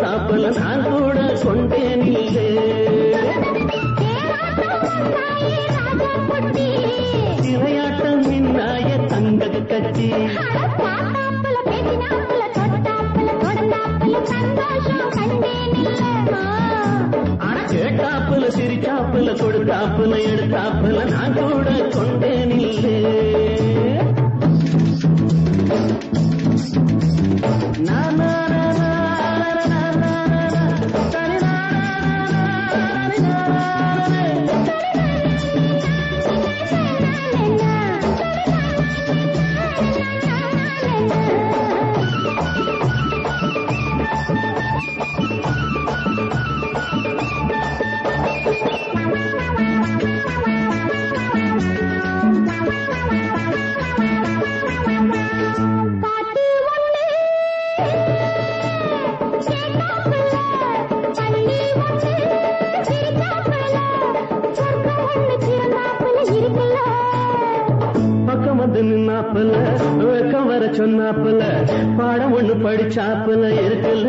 எடுத்தாப்புல நான் கூட கொண்டேன் இல்லே சிறையாட்டம் நின்னாய தங்க கட்டி கேட்டாப்புல சிரிச்சாப்புல கொடுத்தாப்புல எடுத்தாப்புல நான் கூட கொண்டேன் இல்லே நின்னாப்புல வெக்கம் வர சொன்னாப்புல பாடம் ஒண்ணு படிச்சாப்புல இருக்குல்ல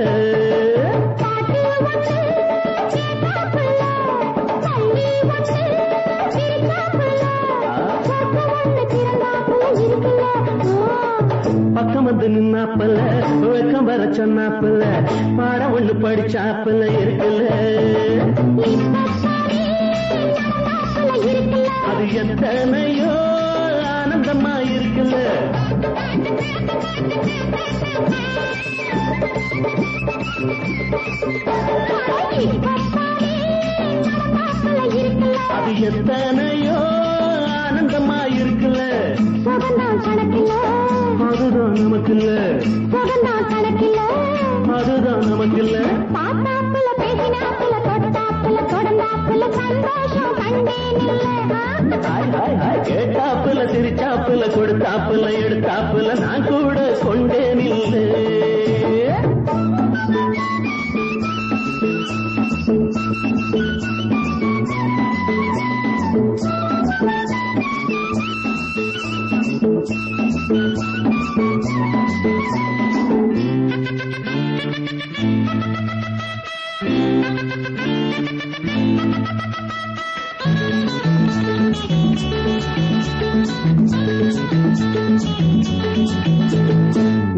பக்கம் வந்து நின்னாப்புல வெக்கம் வர சொன்னாப்புல பாடம் ஒண்ணு படிச்சாப்புல இருக்குல்ல அது எத்தனையோ ஆனந்தமா இருக்குல்ல அது எத்தனையோ ஆனந்தமா இருக்குல்ல அதுதான் நமக்கு இல்ல அதுதான் நமக்கு இல்ல கேட்டாப்புல சிரிச்சாப்புல கொடுத்தாப்புல எடுத்தாப்புல நான் கூட கொண்டேன் இல்லை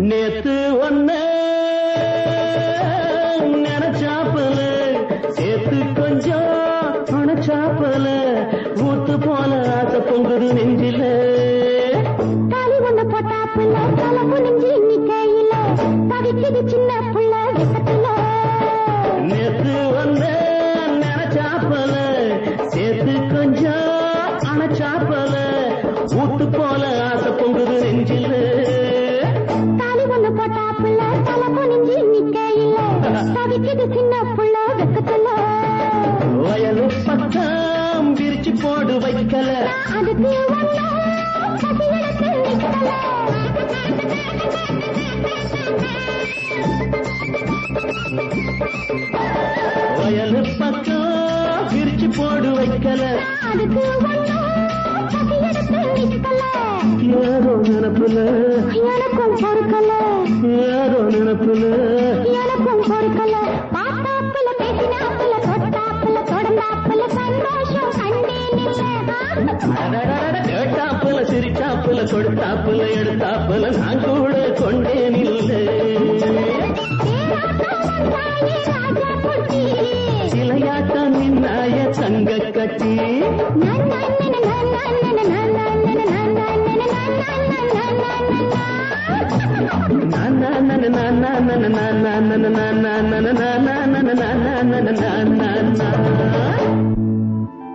நேத்து ஒன்னு நினைச்சாப்புல சேர்த்து கொஞ்சம் அணைச்சாப்புல ஊத்து போல ஆசை பொங்குது நெஞ்சில காலி ஒண்ணு போட்டாப்புல கலப்பு நெஞ்சு நிக்கையில தவிக்குது சின்ன புள்ள விசத்துல நேத்து ஒன்னு நினைச்சாப்புல சேர்த்து கொஞ்சம் அணைச்சாப்புல ஊத்து போல ஆசை பொங்குது நெஞ்சில சின்ன புள்ள வெக்கத்துல வயலு பக்கம் விரிச்சு போடு வைக்கல அதுக்கு வயலு பக்கம் விரிச்சு போடு வைக்கல அதுக்கு யாரோ நினப்புல எனக்கும் பொறுக்கல யாரோ நினப்புல எனக்கும் பொறுக்கல பாத்தாப்புல பேசினாப்புல தொட்டாப்புல தொடர்ந்தாப்புல சந்தோஷம் கண்டேன் கேட்டாப்புல சிரிச்சாப்புல கொடுத்தாப்புல எடுத்தாப்புல நான் கூட கொண்டேன் இல்லை சிலையாட்டம் நின்னாய தங்க கட்டி na na na na na na na na na na na na na na na na na